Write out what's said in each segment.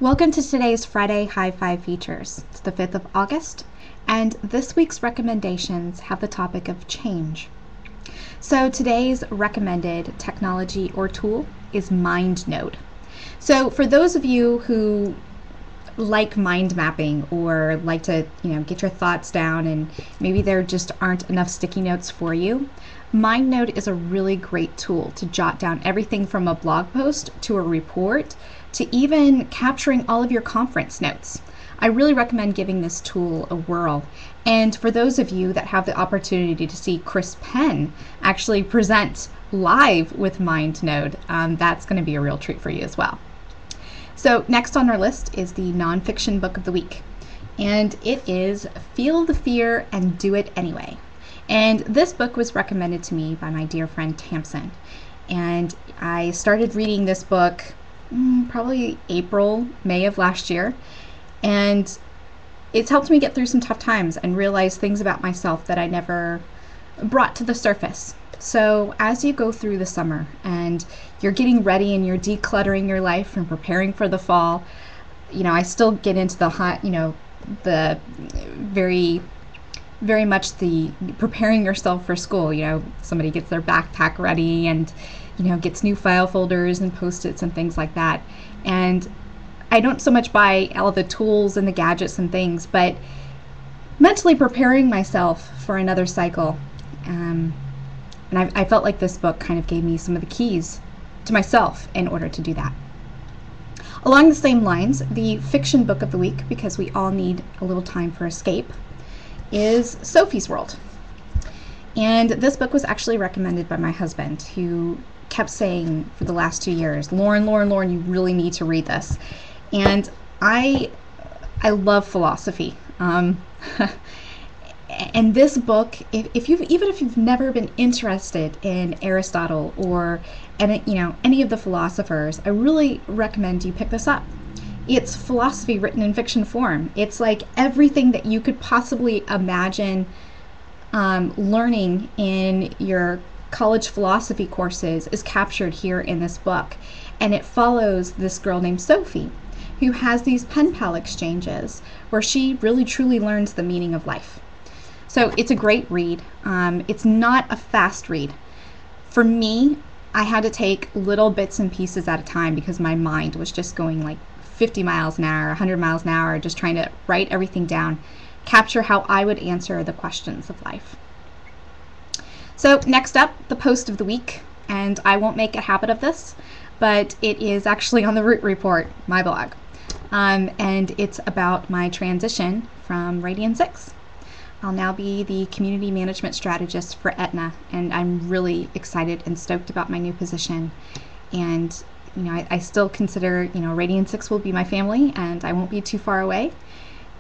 Welcome to today's Friday Hi-5 features. It's the 5th of August, and this week's recommendations have the topic of change. So today's recommended technology or tool is MindNode. So for those of you who like mind mapping or like to get your thoughts down and maybe there just aren't enough sticky notes for you, MindNode is a really great tool to jot down everything from a blog post to a report to even capturing all of your conference notes. I really recommend giving this tool a whirl. And for those of you that have the opportunity to see Chris Penn actually present live with MindNode, that's going to be a real treat for you as well. So next on our list is the nonfiction book of the week, and it is Feel the Fear and Do It Anyway. And this book was recommended to me by my dear friend Tamsin, and I started reading this book probably April, May of last year, and it's helped me get through some tough times and realize things about myself that I never brought to the surface. So as you go through the summer and you're getting ready and you're decluttering your life and preparing for the fall, I still get into the hot, the very much the preparing yourself for school. Somebody gets their backpack ready and gets new file folders and post-its and things like that. And I don't so much buy all the tools and the gadgets and things, but mentally preparing myself for another cycle. And I felt like this book kind of gave me some of the keys to myself in order to do that. Along the same lines, the fiction book of the week, because we all need a little time for escape, is Sophie's World. And this book was actually recommended by my husband, who kept saying for the last 2 years, Lauren, you really need to read this. And I love philosophy. And this book, even if you've never been interested in Aristotle or any of the philosophers, I really recommend you pick this up. It's philosophy written in fiction form. It's like everything that you could possibly imagine learning in your college philosophy courses is captured here in this book. And it follows this girl named Sophie, who has these pen pal exchanges where she really truly learns the meaning of life. So it's a great read. It's not a fast read. For me, I had to take little bits and pieces at a time because my mind was just going like 50 miles an hour, 100 miles an hour, just trying to write everything down, capture how I would answer the questions of life. So next up, the post of the week, and I won't make a habit of this, but it is actually on the Root Report, my blog, and it's about my transition from Radian 6. I'll now be the community management strategist for Aetna, and I'm really excited and stoked about my new position. And I still consider Radian 6 will be my family, and I won't be too far away.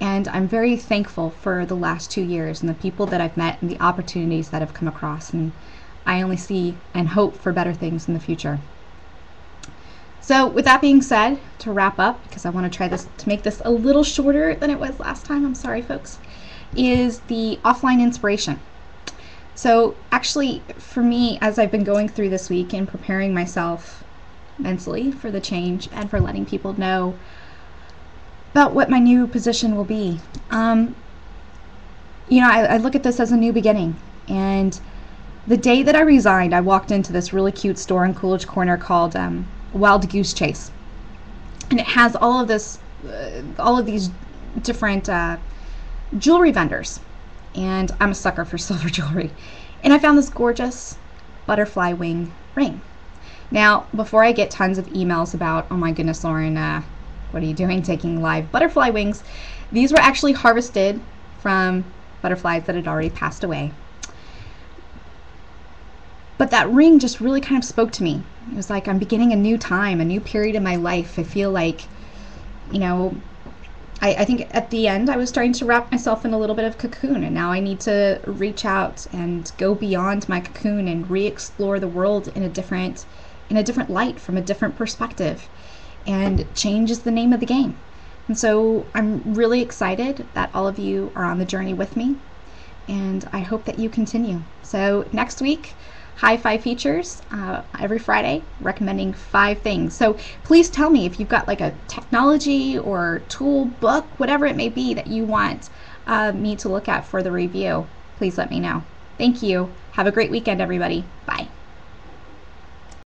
And I'm very thankful for the last 2 years and the people that I've met and the opportunities that have come across. And I only see and hope for better things in the future. So with that being said, to wrap up, because I want to try to make this a little shorter than it was last time, I'm sorry folks, is the offline inspiration. So actually for me, as I've been going through this week and preparing myself mentally for the change and for letting people know about what my new position will be, I look at this as a new beginning. And the day that I resigned, I walked into this really cute store in Coolidge Corner called Wild Goose Chase, and it has all of these different jewelry vendors, and I'm a sucker for silver jewelry. And I found this gorgeous butterfly wing ring. Now, before I get tons of emails about, oh my goodness, Lauren, what are you doing taking live butterfly wings? These were actually harvested from butterflies that had already passed away. But that ring just really kind of spoke to me. It was like I'm beginning a new time, a new period in my life. I feel like, I think at the end I was starting to wrap myself in a little bit of cocoon, and now I need to reach out and go beyond my cocoon and re-explore the world in a different light, from a different perspective. And change is the name of the game. And so I'm really excited that all of you are on the journey with me, and I hope that you continue. So next week, Hi-5 features every Friday, recommending 5 things. So please tell me if you've got like a technology or tool, book, whatever it may be that you want me to look at for the review. Please let me know. Thank you. Have a great weekend, everybody. Bye.